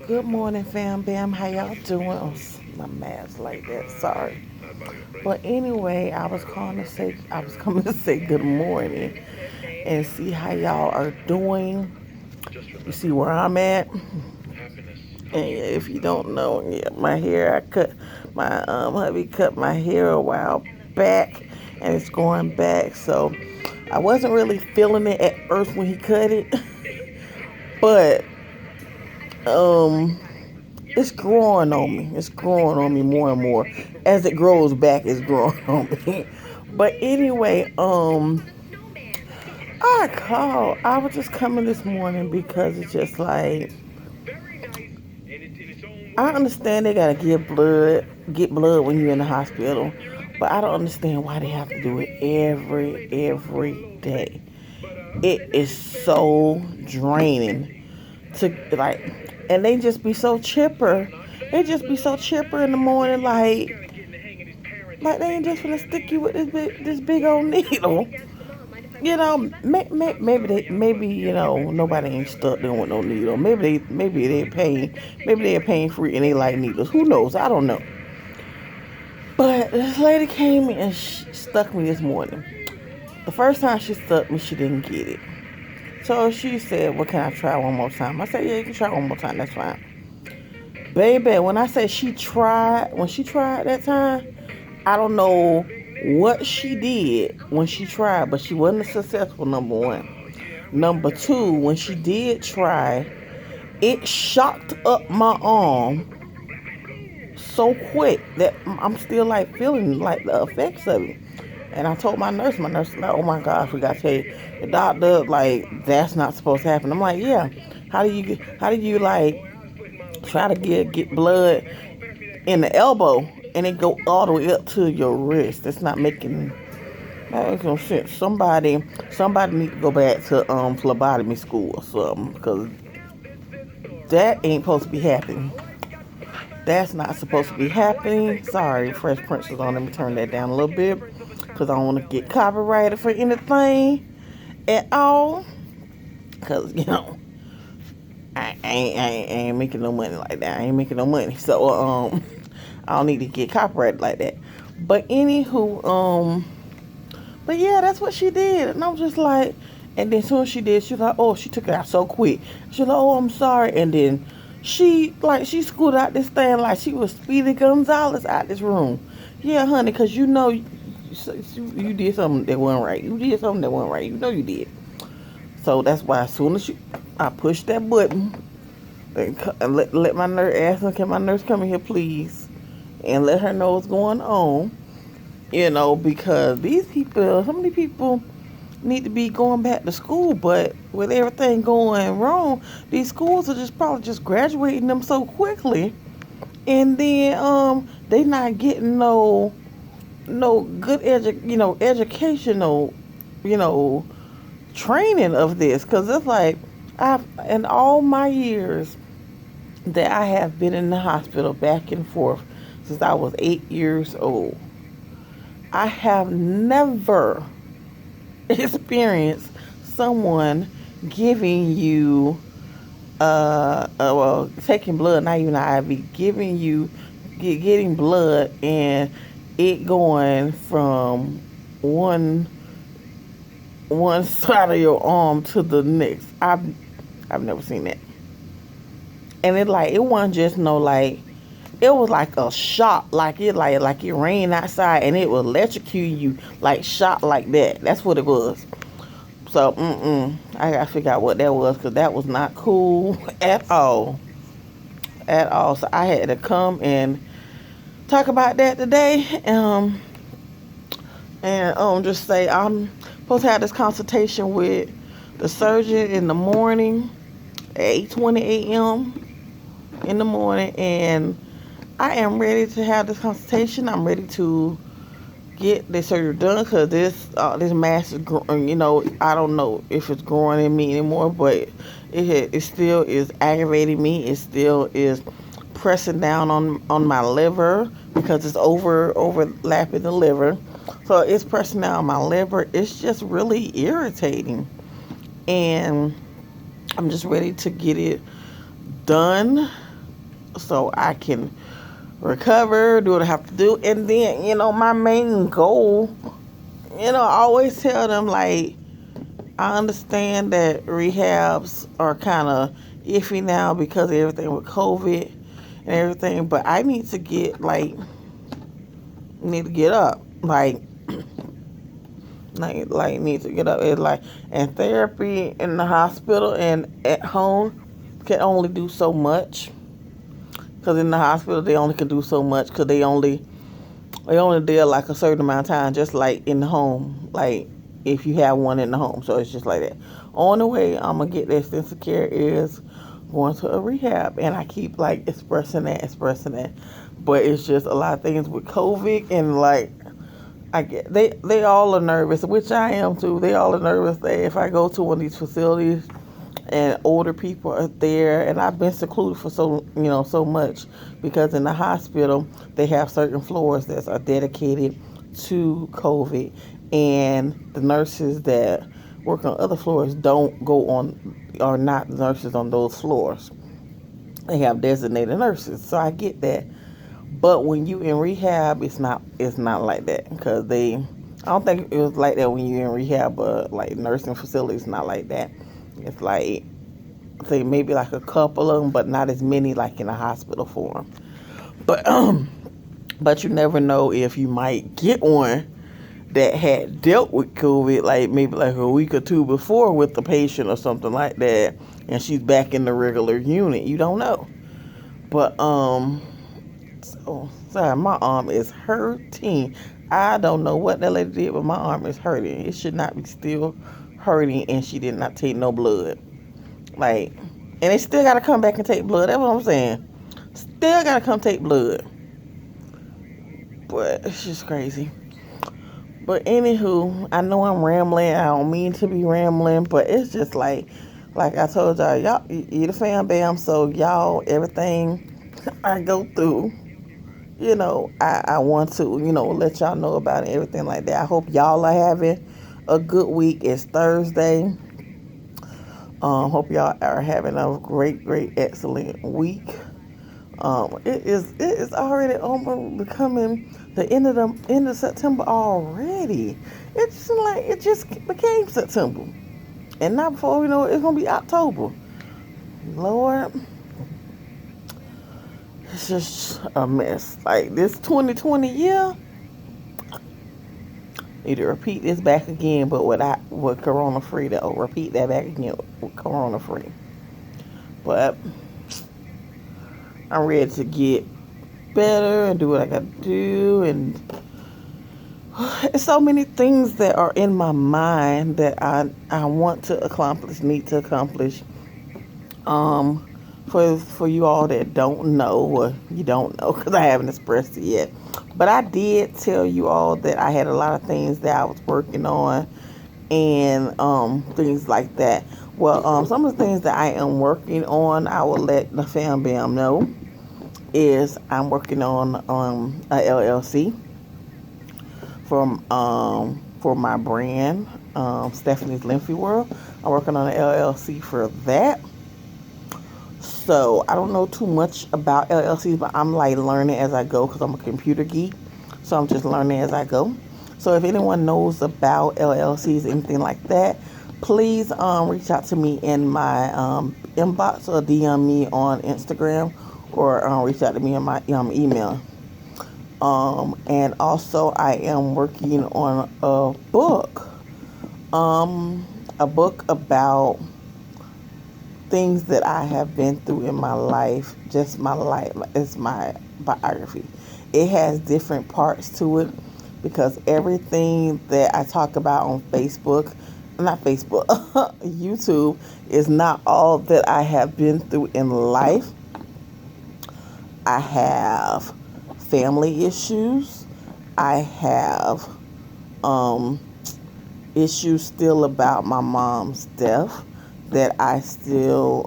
Good morning, fam bam. How y'all doing? Oh, my mask like that. Sorry. But anyway, I was coming to say good morning and see how y'all are doing. You see where I'm at? And if you don't know, yeah, my hair, I cut my hubby cut my hair a while back, and it's going back. So I wasn't really feeling it at first when he cut it, but um it's growing on me. It's growing on me more and more. As it grows back, it's growing on me. But anyway, I was just coming this morning because it's just like I understand they gotta get blood when you're in the hospital, but I don't understand why they have to do it every day. It is so draining to and they just be so chipper. They just be so chipper in the morning, like they ain't just gonna stick you with this big old needle. Maybe nobody ain't stuck there with no needle. maybe they're pain free and they like needles. Who knows? I don't know. But this lady came and stuck me this morning. The first time she stuck me, she didn't get it. So she said, "Well, can I try one more time?" I said, "Yeah, you can try one more time. That's fine." Baby, when I say when she tried that time, I don't know what she did when she tried, but she wasn't successful, number one. Number two, when she did try, it shocked up my arm so quick that I'm still like feeling like the effects of it. And I told my nurse like, "Oh my gosh, we gotta tell you, the doctor, like, that's not supposed to happen." I'm like, "Yeah, how do you like try to get blood in the elbow and it go all the way up to your wrist? That's not making that makes no sense. Somebody need to go back to phlebotomy school or something, because that ain't supposed to be happening. That's not supposed to be happening. Sorry, Fresh Prince is on. Let me turn that down a little bit because I don't want to get copyrighted for anything at all. Because I ain't making no money like that. I ain't making no money, so I don't need to get copyrighted like that. But anywho, but yeah, that's what she did. And I was just like, and then as soon as she did, she was like, "Oh," she took it out so quick. She was like, "Oh, I'm sorry." And then she scooted out this thing like she was Speedy Gonzalez out this room. Yeah, honey, because you did something that wasn't right. You did something that wasn't right. You know you did. So that's why as soon as I pushed that button and let my nurse ask her, "Can my nurse come in here, please?" And let her know what's going on. Because some of these people need to be going back to school, but with everything going wrong, these schools are just probably just graduating them so quickly, and then they not getting no good educational you know training of this, because it's like I've in all my years that I have been in the hospital back and forth since I was 8 years old. I have never experienced someone giving you, well, taking blood, not even an IV, giving you, getting blood and it going from one one side of your arm to the next. I've never seen that. And it wasn't just no like it was like a shock, like it rained outside and it was electrocuting you, like shot like that. That's what it was. So I gotta figure out what that was, because that was not cool at all, at all. So I had to come and talk about that today, and just say I'm supposed to have this consultation with the surgeon in the morning at 8:20 a.m. in the morning, and I am ready to have this consultation. I'm ready to get this surgery done, because this mass is growing. I don't know if it's growing in me anymore, but it still is aggravating me. It still is pressing down on my liver, because it's overlapping the liver. So it's pressing down on my liver. It's just really irritating, and I'm just ready to get it done so I can recover, do what I have to do. And then, my main goal, I always tell them, like, I understand that rehabs are kind of iffy now because of everything with COVID and everything, but I need to get, need to get up. Need to get up. It's like, and therapy in the hospital and at home can only do so much. Because in the hospital, they only can do so much because they only deal like a certain amount of time, just like in the home, like if you have one in the home. So it's just like that. On the way, I'm going to get that sense of care is going to a rehab. And I keep like expressing that. But it's just a lot of things with COVID and I get they all are nervous, which I am too. They all are nervous that if I go to one of these facilities and older people are there, and I've been secluded for so much because in the hospital they have certain floors that are dedicated to COVID, and the nurses that work on other floors don't go on, are not nurses on those floors. They have designated nurses, so I get that. But when you in rehab, it's not like that because I don't think it was like that when you in rehab, but like nursing facilities, not like that. It's like, I think maybe like a couple of them, but not as many like in a hospital form. But you never know if you might get one that had dealt with COVID, like maybe like a week or two before with the patient or something like that, and she's back in the regular unit. You don't know. But so sorry, my arm is hurting. I don't know what that lady did, but my arm is hurting. It should not be still hurting, and she did not take no blood. Like, and they still gotta come back and take blood. That's what I'm saying. Still gotta come take blood. But it's just crazy. But anywho, I know I'm rambling. I don't mean to be rambling, but it's just like I told y'all you the fam bam. So y'all, everything I go through, I want to, let y'all know about it, everything like that. I hope y'all are having a good week. It's Thursday. Hope y'all are having a great, excellent week. It is already almost becoming the end of September already. It just became September, and now before we know it, it's gonna be October. Lord, it's just a mess. Like this 2020 year, need to repeat this back again, but with corona free. Though repeat that back again with corona free. But I'm ready to get better and do what I got to do, and it's so many things that are in my mind that I want to accomplish, need to accomplish. For you all that don't know, or you don't know because I haven't expressed it yet, but I did tell you all that I had a lot of things that I was working on and things like that. Well, some of the things that I am working on, I will let the fam bam know, is I'm working on a LLC for my brand, Stephanie's Lymphy World. I'm working on an LLC for that. So I don't know too much about LLCs, but I'm like learning as I go because I'm a computer geek. So I'm just learning as I go. So if anyone knows about LLCs, anything like that, please reach out to me in my inbox or DM me on Instagram, or reach out to me in my email. And also I am working on a book about things that I have been through in my life, just my life. It's my biography. It has different parts to it because everything that I talk about on YouTube is not all that I have been through in life. I have family issues. I have issues still about my mom's death that I still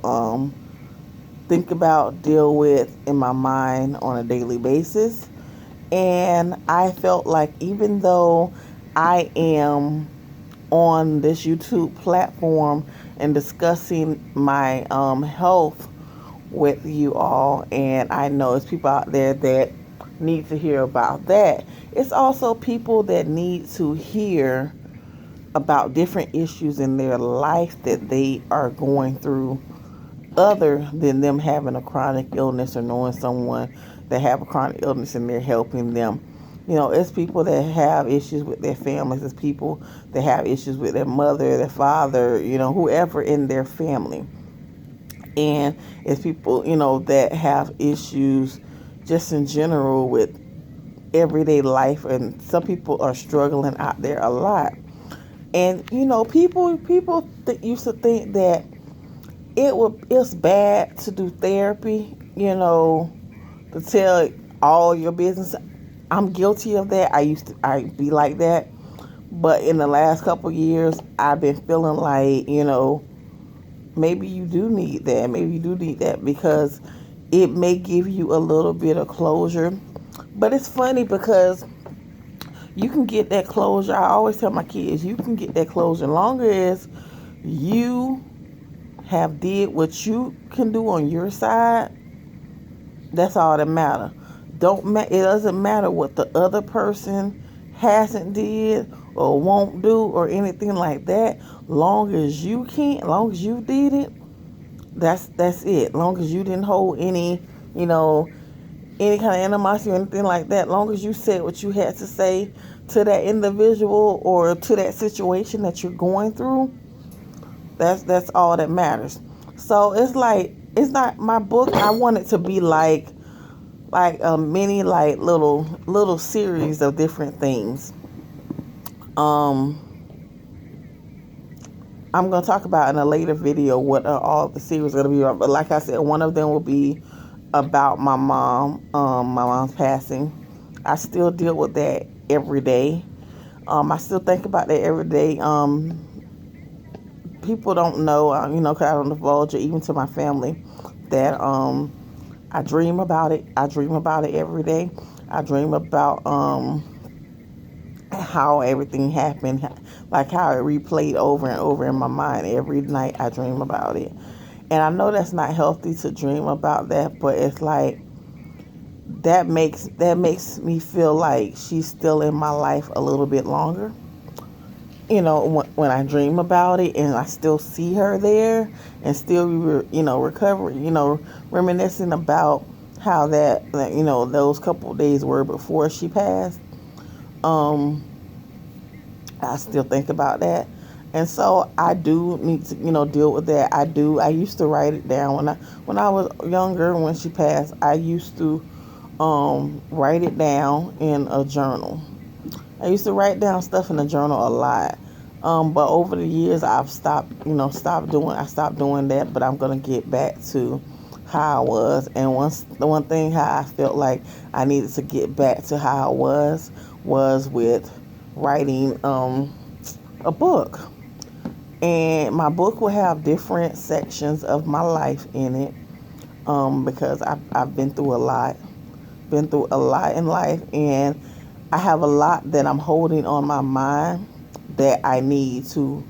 think about, deal with in my mind on a daily basis. And I felt like even though I am on this YouTube platform and discussing my health with you all, and I know there's people out there that need to hear about that. It's also people that need to hear about different issues in their life that they are going through, other than them having a chronic illness or knowing someone that have a chronic illness and they're helping them. It's people that have issues with their families. It's people that have issues with their mother, their father, whoever in their family. And it's people, that have issues just in general with everyday life. And some people are struggling out there a lot. And, people used to think that it's bad to do therapy, to tell all your business. I'm guilty of that. I be like that. But in the last couple of years, I've been feeling like, maybe you do need that. Maybe you do need that because it may give you a little bit of closure. But it's funny because you can get that closure. I always tell my kids, you can get that closure as long as you have did what you can do on your side. That's all that matters. It doesn't matter what the other person hasn't did or won't do or anything like that. Long as you did it, that's it. Long as you didn't hold any kind of animosity or anything like that. Long as you said what you had to say to that individual or to that situation that you're going through, that's all that matters. So it's not my book. I want it to be like a mini little series of different things. I'm going to talk about in a later video what are all the series going to be. But like I said, one of them will be about my mom, my mom's passing. I still deal with that every day. I still think about that every day. People don't know, because I don't divulge it even to my family, that I dream about it. I dream about it every day. I dream about how everything happened, like how it replayed over and over in my mind. Every night I dream about it. And I know that's not healthy to dream about that, but it's like that makes me feel like she's still in my life a little bit longer. When I dream about it and I still see her there and still, recovering, reminiscing about how that those couple of days were before she passed. I still think about that. And so I do need to, deal with that. I used to write it down when I was younger. When she passed, I used to write it down in a journal. I used to write down stuff in a journal a lot. But over the years, I've stopped doing that. But I'm gonna get back to how I was. And the one thing how I felt like I needed to get back to how I was with writing a book. And my book will have different sections of my life in it, because I've been through a lot in life, and I have a lot that I'm holding on my mind that I need to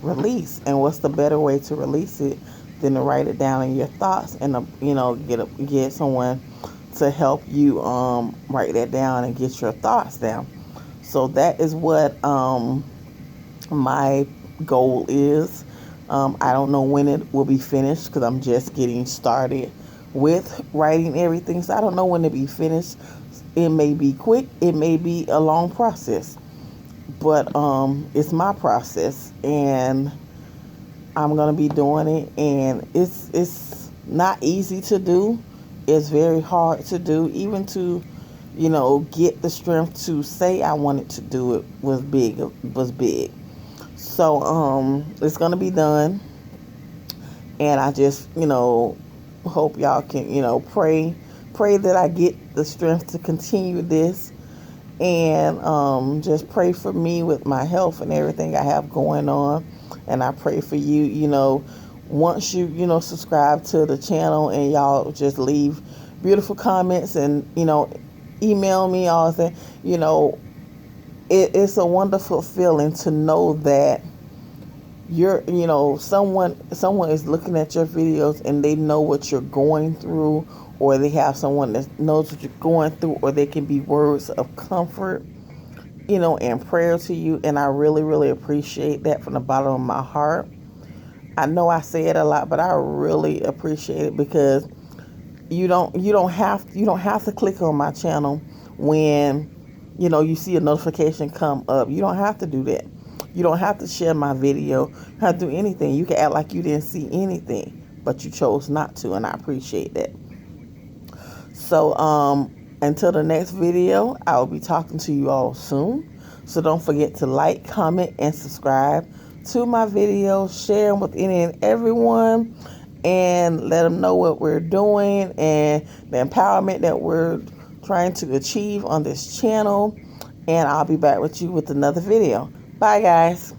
release. And what's the better way to release it than to write it down in your thoughts and get someone to help you write that down and get your thoughts down. So that is what my goal is. I don't know when it will be finished because I'm just getting started with writing everything. So I don't know when it'll be finished. It may be quick. It may be a long process. But it's my process, and I'm going to be doing it. And it's not easy to do. It's very hard to do. Even to, get the strength to say I wanted to do it was big. So it's going to be done. And I just, hope y'all can, pray that I get the strength to continue this. And just pray for me with my health and everything I have going on. And I pray for you, once you, subscribe to the channel and y'all just leave beautiful comments and, email me all the thing. It's a wonderful feeling to know that someone is looking at your videos and they know what you're going through, or they have someone that knows what you're going through, or they can be words of comfort, and prayer to you. And I really, really appreciate that from the bottom of my heart. I know I say it a lot, but I really appreciate it, because you don't have to click on my channel when you see a notification come up. You don't have to do that. You don't have to share my video. You don't have to do anything. You can act like you didn't see anything, but you chose not to, and I appreciate that. So until the next video, I will be talking to you all soon. So don't forget to like, comment, and subscribe to my videos. Share them with any and everyone, and let them know what we're doing and the empowerment that we're trying to achieve on this channel. And I'll be back with you with another video. Bye, guys.